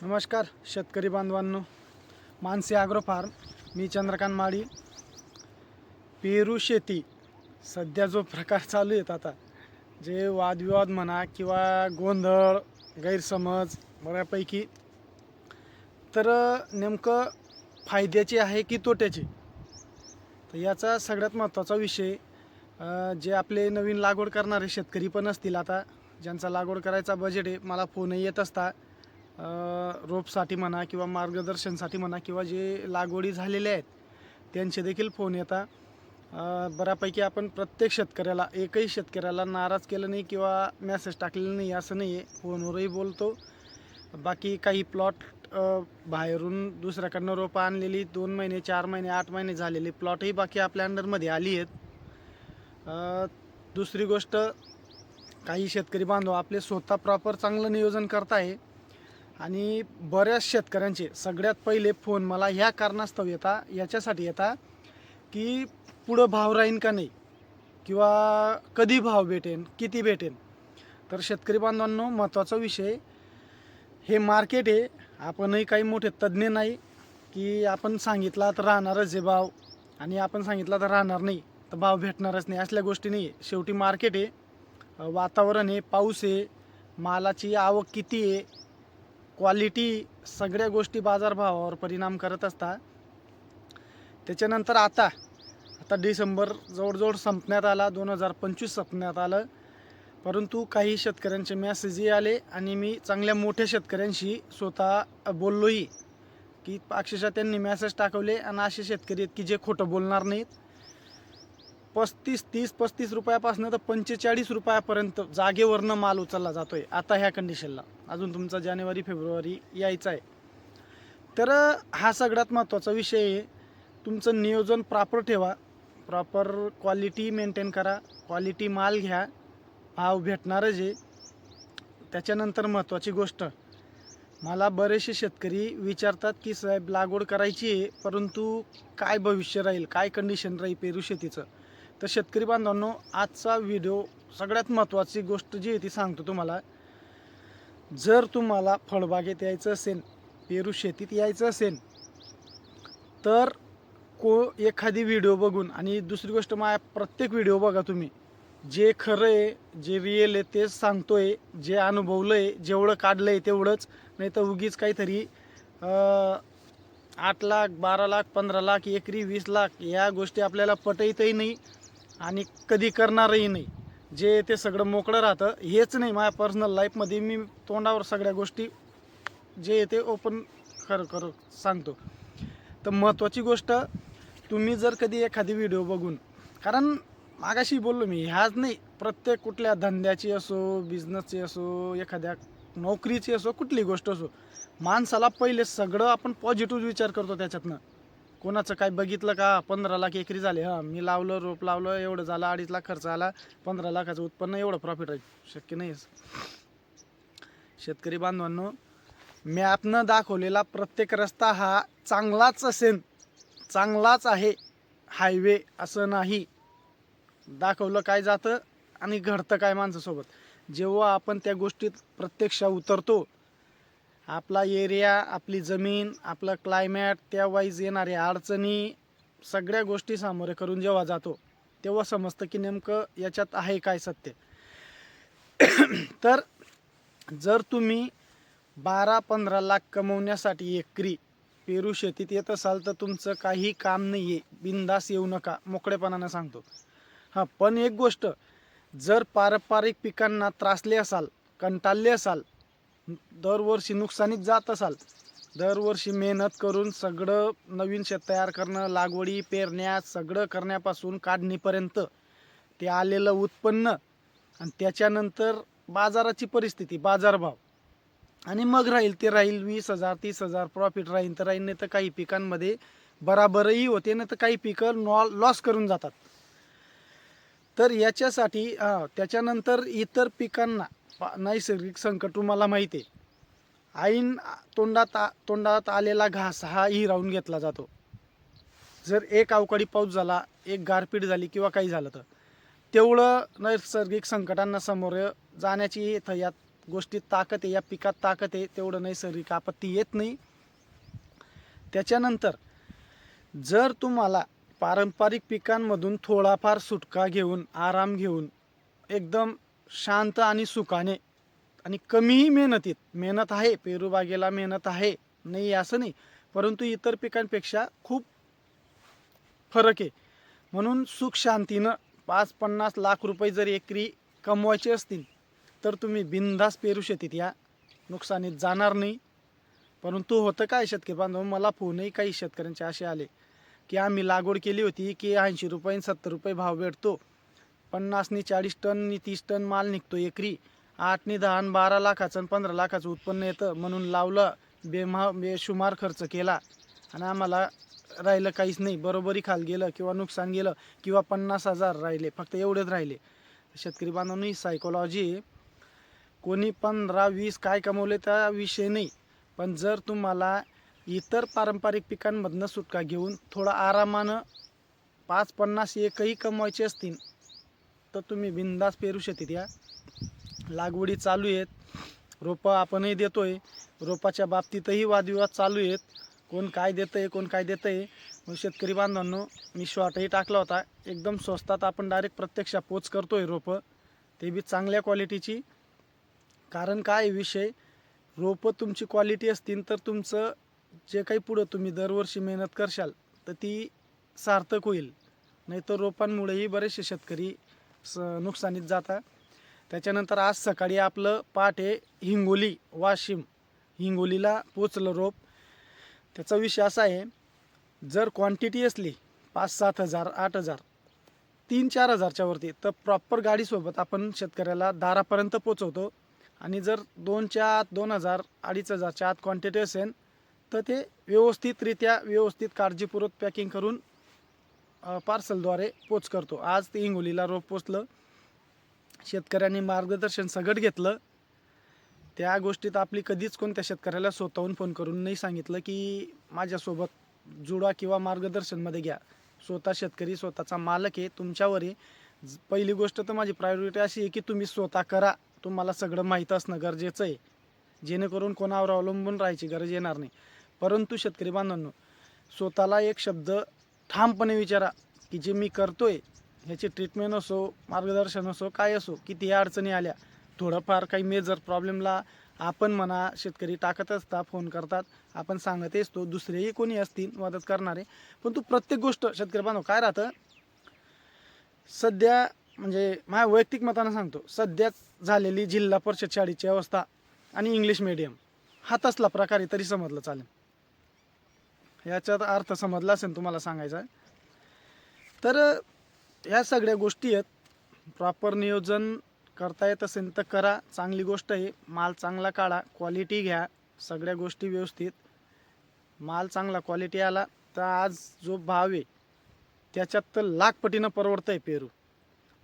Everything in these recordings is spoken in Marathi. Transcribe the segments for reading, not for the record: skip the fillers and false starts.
नमस्कार शेतकरी बांधवांनो, मानसी ॲग्रो फार्म, मी चंद्रकांत माळी. पेरू शेती सध्या जो प्रकार चालू आहेत, आता जे वादविवाद म्हणा किंवा गोंधळ गैरसमज बऱ्यापैकी, तर नेमकं फायद्याची आहे की तोट्याची, तर याचा सगळ्यात महत्त्वाचा विषय जे आपले नवीन लागवड करणारे शेतकरी पण असतील, आता ज्यांचा लागवड करायचा बजेट आहे, मला फोनही येत असता रोपसाठी म्हणा किंवा मार्गदर्शनसाठी म्हणा, किंवा जे लागवडी झालेल्या आहेत त्यांचे देखील फोन येतात. बऱ्यापैकी आपण प्रत्येक शेतकऱ्याला, एकही शेतकऱ्याला नाराज केलं नाही किंवा मेसेज टाकलेलं नाही असं नाही आहे, फोनवरही बोलतो. बाकी काही प्लॉट बाहेरून दुसऱ्याकडनं रोपं आणलेली 2 महिने 4 महिने 8 महिने झालेली प्लॉटही बाकी आपल्या अंडरमध्ये आली आहेत. दुसरी गोष्ट, काही शेतकरी बांधव आपले स्वतः प्रॉपर चांगलं नियोजन करत आहे, आणि बऱ्याच शेतकऱ्यांचे सगळ्यात पहिले फोन मला ह्या कारणास्तव येतात, याच्यासाठी येतात की पुढं भाव राहीन का नाही, किंवा कधी भाव भेटेन, किती भेटेन. तर शेतकरी बांधवांनो, महत्त्वाचा विषय, हे मार्केट आहे. आपणही काही मोठे तज्ज्ञ नाही की आपण सांगितला तर राहणारच आहे भाव, आणि आपण सांगितला तर राहणार नाही तर भाव भेटणारच नाही, असल्या गोष्टी नाही आहे. शेवटी मार्केट आहे, वातावरण आहे, पाऊस आहे, मालाची आवक किती आहे, क्वालिटी, सगळ्या गोष्टी बाजारभावावर परिणाम करत असतात. त्याच्यानंतर आता डिसेंबर जवळजवळ संपण्यात आला, 2025 संपण्यात आलं, परंतु काही शेतकऱ्यांचे मेसेजही आले आणि मी चांगल्या मोठ्या शेतकऱ्यांशी स्वतः बोललोही, की अक्षरशः त्यांनी मेसेज टाकवले. आणि असे शेतकरी आहेत की जे खोटं बोलणार नाहीत. 30-35 रुपयापासून तर 45 रुपयापर्यंत जागेवरनं माल उचलला जातोय आता ह्या कंडिशनला. अजून तुमचा जानेवारी फेब्रुवारी यायचा आहे. तर हा सगळ्यात महत्त्वाचा विषय आहे. तुमचं नियोजन प्रॉपर ठेवा, प्रॉपर क्वालिटी मेंटेन करा, क्वालिटी माल घ्या, भाव भेटणारच आहे. त्याच्यानंतर महत्त्वाची गोष्ट, मला बरेचसे शेतकरी विचारतात की साहेब लागवड करायची आहे, परंतु काय भविष्य राहील, काय कंडिशन राहील पेरू शेतीचं. तर शेतकरी बांधवांनो, आजचा व्हिडिओ सगळ्यात महत्त्वाची गोष्ट जी आहे ती सांगतो तुम्हाला. जर तुम्हाला फळबागेत यायचं असेल, पेरू शेतीत यायचं असेल, तर एखादी व्हिडिओ बघून, आणि दुसरी गोष्ट, माझ्या प्रत्येक व्हिडिओ बघा तुम्ही, जे खरं आहे, जे रिअल आहे तेच सांगतोय, जे अनुभवलं आहे, जेवढं काढलं आहे तेवढंच, नाही तर उगीच काहीतरी 8 लाख 12 लाख 15 लाख एकरी 20 लाख या गोष्टी आपल्याला पटतही नाही आणि कधी करणारही नाही. जे ते सगळं मोकळं राहतं. हेच नाही, माझ्या पर्सनल लाईफमध्ये मी तोंडावर सगळ्या गोष्टी जे ते ओपन खरं सांगतो. तर महत्त्वाची गोष्ट, तुम्ही जर कधी एखादी व्हिडिओ बघून, कारण मागाशी बोललो मी, ह्याच नाही, प्रत्येक कुठल्या धंद्याची असो, बिझनेसची असो, एखाद्या नोकरीची असो, कुठली गोष्ट असो, माणसाला पहिले सगळं आपण पॉझिटिव्ह विचार करतो त्याच्यातनं. कोणाचं काय बघितलं का, 15 लाख एकरी झाले, हां मी लावलं, रोप लावलं, एवढं झालं, 2.5 लाख खर्च आला, 15 लाखाचं उत्पन्न, एवढं प्रॉफिट आहे, शक्य नाही. शेतकरी बांधवांनो, मॅपनं दाखवलेला प्रत्येक रस्ता हा चांगलाच असेल, चांगलाच आहे हायवे असं नाही. दाखवलं काय जातं आणि घडतं काय माणसासोबत. जेव्हा आपण त्या गोष्टीत प्रत्यक्ष उतरतो, आपला एरिया, आपली जमीन, आपलं क्लायमॅट, त्या वाईज येणाऱ्या अडचणी, सगळ्या गोष्टी सामोरे करून जेव्हा जातो, तेव्हा समजतं की नेमकं याच्यात आहे काय सत्य. तर जर तुम्ही 12-15 लाख कमवण्यासाठी एकरी पेरू शेतीत येत असाल, तर तुमचं काही काम नाही आहे. बिंदास येऊ नका, मोकळेपणानं सांगतो. हां, पण एक गोष्ट, जर पारंपरिक पिकांना त्रासले असाल, कंटाळले असाल, दरवर्षी नुकसानीत जात असाल, दरवर्षी मेहनत करून सगळं नवीन शेत तयार करणं, लागवडी, पेरण्या, सगळं करण्यापासून काढणीपर्यंत ते आलेलं उत्पन्न, आणि त्याच्यानंतर बाजाराची परिस्थिती, बाजारभाव, आणि मग राहील ते राहील 20,000 30,000 प्रॉफिट राहील तर राहील, नाही तर काही पिकांमध्ये बराबरही होते, नाही तर काही पिकं लॉस करून जातात. तर याच्यासाठी त्याच्यानंतर इतर पिकांना नैसर्गिक संकट तुम्हाला माहिती आहे. ऐन तोंडात आलेला घास हा हिरावून घेतला जातो. जर एक अवकाळी पाऊस झाला, एक गारपीट झाली किंवा काही झालं, तर तेवढं नैसर्गिक संकटांना समोर जाण्याची यात गोष्टीत ताकद आहे, या पिकात ताकद आहे, तेवढं नैसर्गिक आपत्ती येत नाही. त्याच्यानंतर जर तुम्हाला पारंपरिक पिकांमधून थोडाफार सुटका घेऊन, आराम घेऊन, एकदम शांत आणि सुखाने आणि कमीही मेहनतीत, मेहनत आहे पेरू बागेला, मेहनत आहे नाही असं नाही, परंतु इतर पिकांपेक्षा खूप फरक आहे. म्हणून सुख शांतीनं 5-50 लाख रुपये जर एकरी कमवायचे असतील तर तुम्ही बिनधास्त पेरू शेतीत या, नुकसानीत जाणार नाही. परंतु होतं काय शेतकरी बांधव, मला फोनही काही शेतकऱ्यांचे असे आले की आम्ही लागवड केली होती की 80 रुपये 70 रुपये भाव भेटतो, 50 40 टन 30 टन माल निघतो एकरी, 8 10 12 लाखाचं 15 लाखाचं उत्पन्न येतं म्हणून लावलं, बेशुमार खर्च केला आणि आम्हाला राहिलं काहीच नाही, बरोबरी खाल गेलं किंवा नुकसान गेलं किंवा 50,000 राहिले, फक्त एवढेच राहिले. शेतकरी बांधवांनी सायकोलॉजी, कोणी 15-20 काय कमवले त्या विषय नाही, पण जर तुम्हाला इतर पारंपरिक पिकांमधनं सुटका घेऊन थोडा आरामानं 5-50 एकही कमवायचे असतील तर तुम्ही बिनधास्त पेरू शेतीत या. लागवडी चालू आहेत, रोपं आपणही देतोय, रोपाच्या बाबतीतही वादविवाद चालू आहेत, कोण काय देतं आहे कोण काय देतं आहे. मग शेतकरी बांधवांनो, मी शॉर्टही टाकला होता, एकदम स्वस्तात आपण डायरेक्ट प्रत्यक्ष पोच करतोय रोपं, ते बी चांगल्या क्वालिटीची. कारण काय विषय, रोपं तुमची क्वालिटी असतील तर तुमचं जे काही पुढं तुम्ही दरवर्षी मेहनत करशाल तर ती सार्थक होईल. नाही तर रोपांमुळेही बरेचसे शेतकरी नुकसानीत जातात. त्याच्यानंतर आज सकाळी आपलं पहाटे हिंगोली वाशिम, हिंगोलीला पोचलं रोप. त्याचा विषय असा आहे, जर क्वांटिटी असली 5-7 हजार 8 हजार 3-4 हजारच्या वरती तर प्रॉपर गाडीसोबत आपण शेतकऱ्याला दारापर्यंत पोचवतो. आणि जर 2च्या आत 2000 2500च्या आत क्वांटिटी असेल तर ते व्यवस्थितरित्या व्यवस्थित काळजीपूर्वक पॅकिंग करून पार्सलद्वारे पोच करतो. आज ते हिंगोलीला रोप पोचलं, शेतकऱ्यांनी मार्गदर्शन सगळं घेतलं. त्या गोष्टीत आपली कधीच कोणत्या शेतकऱ्याला स्वतःहून फोन करून नाही सांगितलं की माझ्यासोबत जुळा किंवा मार्गदर्शनमध्ये घ्या. स्वतः शेतकरी स्वतःचा मालक आहे, तुमच्यावर आहे. पहिली गोष्ट तर माझी प्रायोरिटी अशी आहे की तुम्ही स्वतः करा, तुम्हाला सगळं माहीत असणं गरजेचं आहे, जेणेकरून कोणावर अवलंबून राहायची गरज येणार नाही. परंतु शेतकरी बांधवांनो, स्वतःला एक शब्द ठामपणे विचारा की जे मी करतोय ह्याची ट्रीटमेंट असो, मार्गदर्शन असो, काय असो, किती अडचणी आल्या, थोडंफार काही मेजर प्रॉब्लेमला आपण म्हणा शेतकरी टाकत असतात, फोन करतात, आपण सांगत असतो, दुसरेही कोणी असतील मदत करणारे. पण तू प्रत्येक गोष्ट शेतकरी बांधव काय राहतं, सध्या म्हणजे माझ्या वैयक्तिक मतानं सांगतो, सध्याच झालेली जिल्हा परिषद शाळेची अवस्था आणि इंग्लिश मीडियम हा तसला प्रकारे तरी समजलं चालेल. याच्यात अर्थ समजला असेल तुम्हाला सांगायचा आहे. तर ह्या सगळ्या गोष्टी आहेत, प्रॉपर नियोजन करता येत असेल तर करा, चांगली गोष्ट आहे. माल चांगला काढा, क्वालिटी घ्या, सगळ्या गोष्टी व्यवस्थित. माल चांगला क्वालिटी आला तर आज जो भाव आहे त्याच्यात तर लाखपटीनं परवडतं आहे पेरू.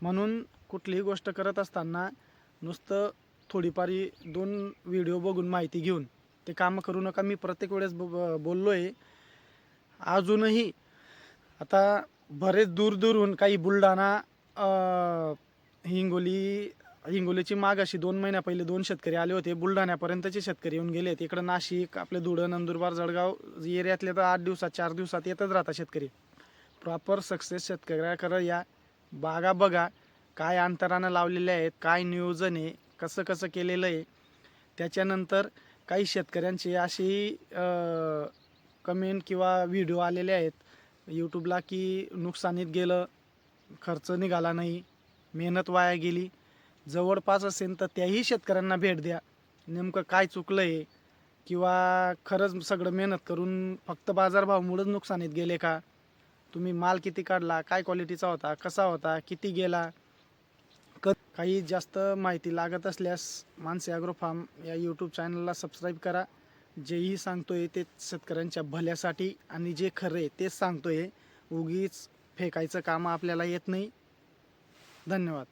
म्हणून कुठलीही गोष्ट करत असताना नुसतं थोडीफारी 2 व्हिडिओ बघून माहिती घेऊन ते कामं करू नका. मी प्रत्येक वेळेस बोललो आहे. अजूनही आता बरेच दूरहून काही बुलढाणा, हिंगोलीची मागाशी 2 महिन्या पहिले 2 शेतकरी आले होते, बुलढाण्यापर्यंतचे शेतकरी येऊन गेले आहेत. इकडं नाशिक, आपले धुळं, नंदुरबार, जळगाव एरियातले तर 8 दिवसात 4 दिवसात येतच राहतात शेतकरी. प्रॉपर सक्सेस शेतकऱ्याकडे या, बागा बघा, काय अंतरानं लावलेले आहेत, काय नियोजन आहे, कसं कसं केलेलं आहे. त्याच्यानंतर काही शेतकऱ्यांची अशी कमेंट किंवा व्हिडिओ आलेले आहेत यूट्यूबला की नुकसानीत गेलं, खर्च निघाला नाही, मेहनत वाया गेली. जवळपास असेल तर त्याही शेतकऱ्यांना भेट द्या, नेमकं काय चुकलं आहे किंवा खरंच सगळं मेहनत करून फक्त बाजारभावामुळेच नुकसानीत गेले का, तुम्ही माल किती काढला, काय क्वालिटीचा होता, कसा होता, किती गेला. काही जास्त माहिती लागत असल्यास मानसी ॲग्रो फार्म या यूट्यूब चॅनलला सबस्क्राईब करा. जेही सांगतोय ते शेतकऱ्यांच्या भल्यासाठी आणि जे खरं आहे तेच सांगतोय, उगीच फेकायचं काम आपल्याला येत नाही. धन्यवाद.